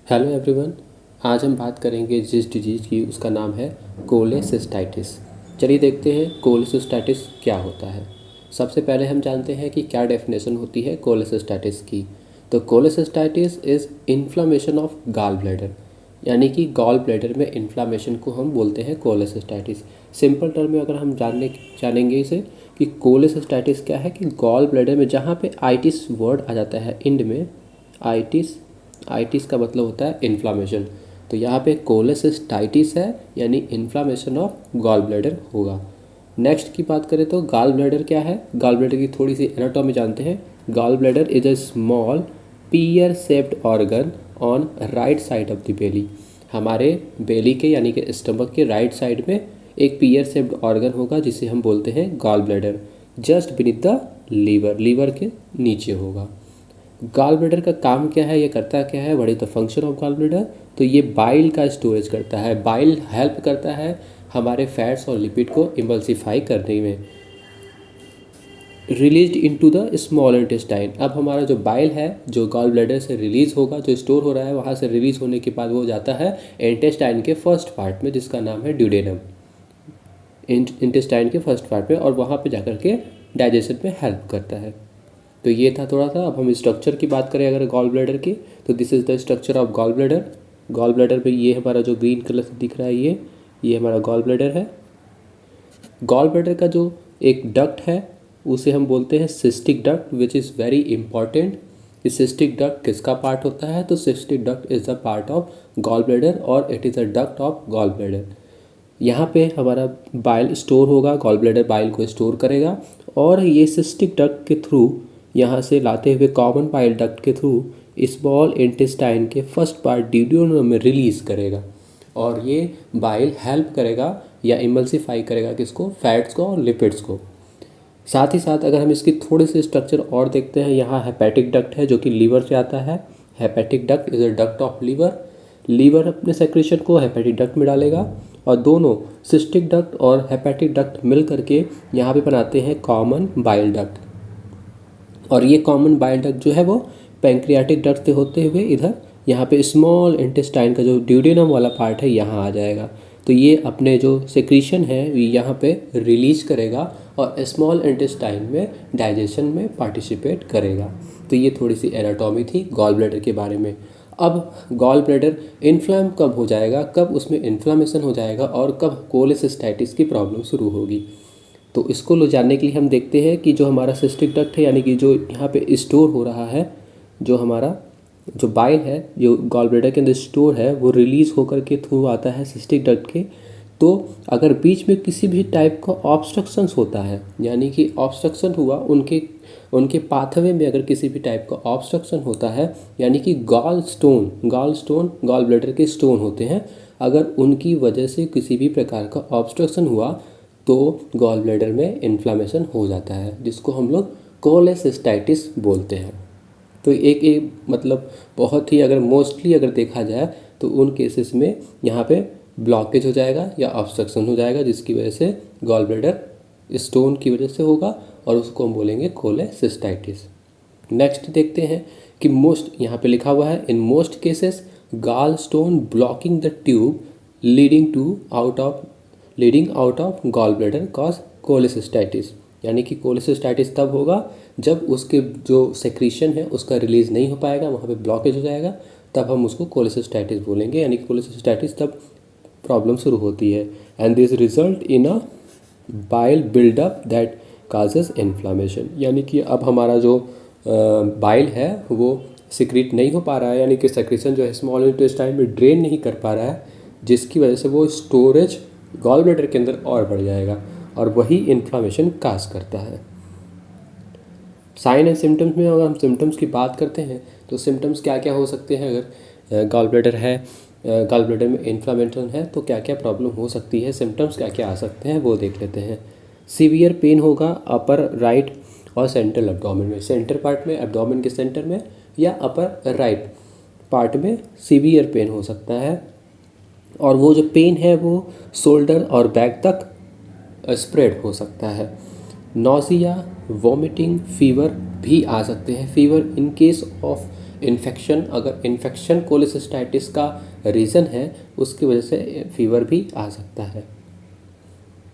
Hello everyone. आज हम बात करेंगे जिस डिजीज़ की उसका नाम है कोलेसिस्टाइटिस। चलिए देखते हैं कोलेसिस्टाइटिस क्या होता है। सबसे पहले हम जानते हैं कि क्या डेफिनेशन होती है कोलेसिस्टाइटिस की। तो cholecystitis is inflammation of gall bladder, यानी कि गॉल ब्लैडर में इन्फ्लामेशन को हम बोलते हैं कोलेसिस्टाइटिस। सिंपल टर्म में अगर हम जानेंगे इसे कि कोलेसिस्टाइटिस क्या है, कि गॉल ब्लैडर में जहाँ पे आइटिस वर्ड आ जाता है इंड में, आइटिस आइटिस का मतलब होता है इन्फ्लामेशन। तो यहाँ पे कोलेसिस्टाइटिस है यानी इन्फ्लामेशन ऑफ गॉल ब्लैडर होगा। नेक्स्ट की बात करें तो गॉल ब्लैडर क्या है। गॉल ब्लैडर की थोड़ी सी एनाटॉमी जानते हैं। Gall bladder is a small pear shaped organ on right side of the belly. हमारे बेली के यानी कि स्टमक के राइट साइड में एक पियर शेप्ड ऑर्गन होगा जिसे हम बोलते हैं gall bladder. Just beneath the liver के नीचे होगा। गॉल ब्लैडर का काम क्या है, ये करता क्या है, what is the function of gall bladder. तो ये बाइल का स्टोरेज करता है। बाइल हेल्प करता है हमारे फैट्स और लिपिड को इमल्सिफाई करने में। Release into the small intestine. अब हमारा जो बाइल है जो गॉल ब्लैडर से रिलीज़ होगा, जो स्टोर हो रहा है वहाँ से रिलीज़ होने के बाद वो जाता है इंटेस्टाइन के फर्स्ट पार्ट में जिसका नाम है ड्यूडेनम। इंटेस्टाइन के फर्स्ट पार्ट में, और वहाँ पे जाकर के डाइजेशन में हेल्प करता है। तो ये था थोड़ा सा। अब हम स्ट्रक्चर की बात करें अगर गॉल ब्लैडर की, तो this is the structure of gall bladder. Gall bladder में ये हमारा जो ग्रीन कलर से दिख रहा है ये हमारा गॉल ब्लैडर है। गॉल ब्लैडर का जो एक डक्ट है उसे हम बोलते हैं cystic duct, which is very important. इस सिस्टिक डक्ट किसका पार्ट होता है, तो cystic duct is the part of gall bladder और it is a duct of gall bladder. यहाँ पे हमारा बाइल स्टोर होगा, गॉल ब्लैडर बाइल को स्टोर करेगा और ये सिस्टिक डक्ट के थ्रू यहाँ से लाते हुए कॉमन बाइल डक्ट के थ्रू स्मॉल इंटेस्टाइन के फर्स्ट पार्ट ड्यूडेनम में रिलीज़ करेगा। और ये बाइल हेल्प करेगा या इमल्सिफाई करेगा किसको, फैट्स को और लिपिड्स को। साथ ही साथ अगर हम इसकी थोड़े से स्ट्रक्चर और देखते हैं, यहाँ हेपेटिक डक्ट है जो कि लीवर से आता है। Hepatic duct is a duct of liver. Liver अपने सेक्रेशन को हेपेटिक डक्ट में डालेगा और दोनों सिस्टिक डक्ट और हेपेटिक डक्ट मिल करके यहाँ पे बनाते हैं कॉमन बाइल डक्ट। और ये कॉमन बाइल डक्ट जो है वो पैंक्रियाटिक डक्ट से होते हुए इधर यहाँ पे स्मॉल इंटेस्टाइन का जो ड्यूडेनम वाला पार्ट है यहाँ आ जाएगा। तो ये अपने जो सेक्रीशन है यहाँ पे रिलीज करेगा और स्मॉल इंटेस्टाइन में डाइजेशन में पार्टिसिपेट करेगा। तो ये थोड़ी सी एनाटॉमी थी गॉल ब्लैडर के बारे में। अब गॉल ब्लैडर इन्फ्लाम कब हो जाएगा, कब उसमें इन्फ्लामेशन हो जाएगा और कब कोलेसिस्टाइटिस की प्रॉब्लम शुरू होगी। तो इसको लो जानने के लिए हम देखते हैं कि जो हमारा सिस्टिक डक्ट है यानी कि जो यहाँ पे स्टोर हो रहा है, जो हमारा जो बाइल है जो गॉल ब्लैडर के अंदर स्टोर है वो रिलीज़ होकर के थ्रू आता है सिस्टिक डक्ट के। तो अगर बीच में किसी भी टाइप का ऑब्स्ट्रक्शंस होता है, यानी कि ऑब्स्ट्रक्शन हुआ उनके पाथवे में, अगर किसी भी टाइप का ऑब्स्ट्रक्शन होता है यानी कि गॉल स्टोन गॉल ब्लैडर के स्टोन होते हैं, अगर उनकी वजह से किसी भी प्रकार का ऑब्स्ट्रक्शन हुआ तो गॉल ब्लैडर में इन्फ्लामेशन हो जाता है जिसको हम लोग कोलेसिस्टाइटिस बोलते हैं। तो एक मतलब बहुत ही अगर मोस्टली अगर देखा जाए तो उन केसेस में यहाँ पे ब्लॉकेज हो जाएगा या ऑब्स्ट्रक्शन हो जाएगा जिसकी वजह से गॉल ब्लैडर स्टोन की वजह से होगा और उसको हम बोलेंगे कोलेसिस्टाइटिस। नेक्स्ट देखते हैं कि मोस्ट यहाँ पे लिखा हुआ है in most cases gall stone blocking the tube leading out of gall bladder cause cholecystitis. यानी कि कोलेसिस्टाइटिस तब होगा जब उसके जो सेक्रीशन है उसका रिलीज़ नहीं हो पाएगा, वहाँ पे ब्लॉकेज हो जाएगा, तब हम उसको कोलेसिस्टाइटिस बोलेंगे। यानी कि कोलेसिस्टाइटिस तब प्रॉब्लम शुरू होती है and this result in a bile buildup that causes inflammation. यानी कि अब हमारा जो बाइल है वो सिक्रीट नहीं हो पा रहा है, यानी कि सेक्रेशन जो है स्मॉल इंटेस्टाइन में ड्रेन नहीं कर पा रहा है, जिसकी वजह से वो स्टोरेज गॉल ब्लैडर के अंदर और बढ़ जाएगा और वही इन्फ्लामेशन काज करता है। साइन एंड सिम्टम्स में अगर हम सिम्टम्स की बात करते हैं तो सिम्टम्स क्या क्या हो सकते हैं। अगर गॉल ब्लैडर है, गॉल ब्लैडर में इन्फ्लामेशन है तो क्या क्या प्रॉब्लम हो सकती है, सिम्टम्स क्या क्या आ सकते हैं वो देख लेते हैं। सीवियर पेन होगा अपर राइट और सेंट्रल एब्डोमेन में, सेंटर पार्ट में एब्डोमेन के सेंटर में या अपर राइट पार्ट में सीवियर पेन हो सकता है। और वो जो पेन है वो शोल्डर और बैक तक स्प्रेड हो सकता है। नोज़िया, वॉमिटिंग, फीवर भी आ सकते हैं। Fever in case of infection, अगर इन्फेक्शन कोलेसिस्टाइटिस का रीज़न है उसकी वजह से फीवर भी आ सकता है।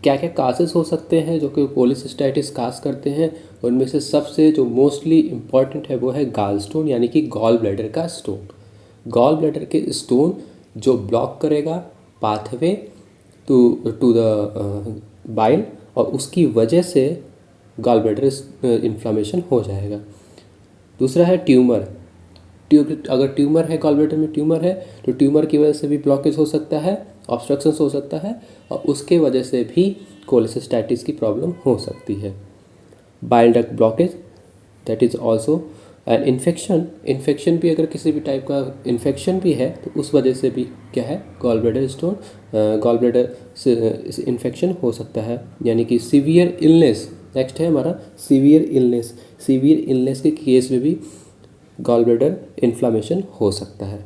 क्या क्या कासेस हो सकते हैं जो कि कोलेसिस्टाइटिस काज करते हैं, उनमें से सबसे जो मोस्टली इम्पॉर्टेंट है वो है गाल स्टोन, यानी कि गॉल ब्लैडर का स्टोन। गॉल ब्लैडर के स्टोन जो ब्लॉक करेगा पाथवे टू द बाइल, और उसकी वजह से गॉल ब्लैडर इन्फ्लामेशन हो जाएगा। दूसरा है ट्यूमर। अगर ट्यूमर है, गॉल ब्लैडर में ट्यूमर है, तो ट्यूमर की वजह से भी ब्लॉकेज हो सकता है, ऑब्स्ट्रक्शंस हो सकता है, और उसके वजह से भी कोलेसिस्टाइटिस की प्रॉब्लम हो सकती है। Bile duct blockage, that is also an infection. Infection भी अगर किसी भी टाइप का इन्फेक्शन भी है तो उस वजह से भी क्या है, gall bladder stone, gall bladder से इन्फेक्शन हो सकता है, यानी कि सीवियर इलनेस। नेक्स्ट है हमारा सीवियर इलनेस। सीवियर इलनेस के केस में भी गॉल ब्लैडर इन्फ्लामेशन हो सकता है।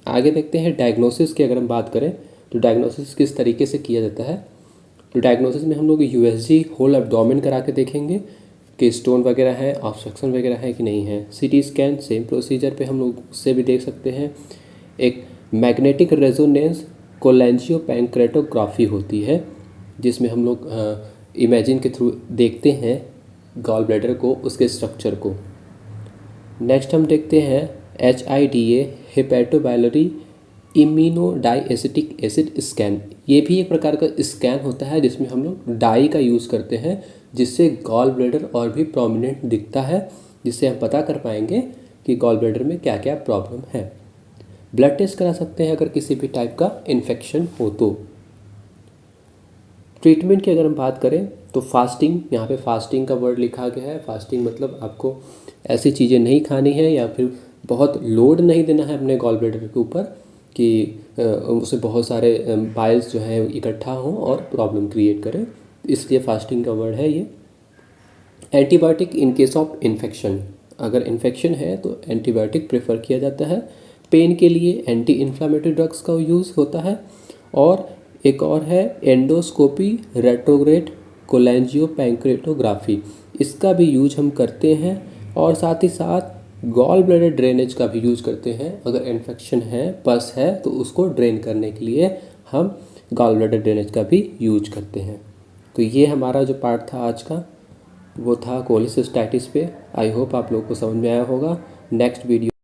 आगे देखते हैं डायग्नोसिस की। अगर हम बात करें तो डायग्नोसिस किस तरीके से किया जाता है, तो डायग्नोसिस में हम लोग यूएसजी होल एब्डोमेन करा के देखेंगे कि स्टोन वगैरह है, ऑब्स्ट्रक्शन वगैरह है कि नहीं है। सीटी स्कैन सेम प्रोसीजर पे हम लोग उससे भी देख सकते हैं। एक मैग्नेटिक रेजोनेंस कोलेंजियोपैंक्रेटोग्राफी होती है जिसमें हम लोग इमेजिन के थ्रू देखते हैं गॉल ब्लैडर को, उसके स्ट्रक्चर को। नेक्स्ट हम देखते हैं HIDA हेपेटोबाइलरी इम्यूनोडाईएसिटिक एसिड स्कैन। ये भी एक प्रकार का स्कैन होता है जिसमें हम लोग डाई का यूज़ करते हैं, जिससे गॉल ब्लैडर और भी प्रोमिनेंट दिखता है, जिससे हम पता कर पाएंगे कि गॉल ब्लैडर में क्या क्या प्रॉब्लम है। ब्लड टेस्ट करा सकते हैं अगर किसी भी टाइप का इन्फेक्शन हो तो। ट्रीटमेंट की अगर हम बात करें तो फास्टिंग, यहाँ पे फास्टिंग का वर्ड लिखा गया है। फास्टिंग मतलब आपको ऐसी चीज़ें नहीं खानी है या फिर बहुत लोड नहीं देना है अपने गॉल ब्लैडर के ऊपर कि उससे बहुत सारे बाइल्स जो हैं इकट्ठा हों और प्रॉब्लम क्रिएट करें, इसलिए फास्टिंग का वर्ड है ये। Antibiotic in case of infection, अगर इन्फेक्शन है तो एंटीबायोटिक प्रेफर किया जाता है। पेन के लिए एंटी इन्फ्लामेटरी ड्रग्स का यूज़ होता है। और एक और है एंडोस्कोपी रेट्रोग्रेड कोलेंजियोपैंक्रेटोग्राफी, इसका भी यूज हम करते हैं। और साथ ही साथ गॉल ब्लैडर ड्रेनेज का भी यूज करते हैं। अगर इन्फेक्शन है, पस है, तो उसको ड्रेन करने के लिए हम गॉल ब्लैडर ड्रेनेज का भी यूज करते हैं। तो ये हमारा जो पार्ट था आज का, वो था कोलेसिस्टाइटिस पे। आई होप आप लोगों को समझ में आया होगा। Next video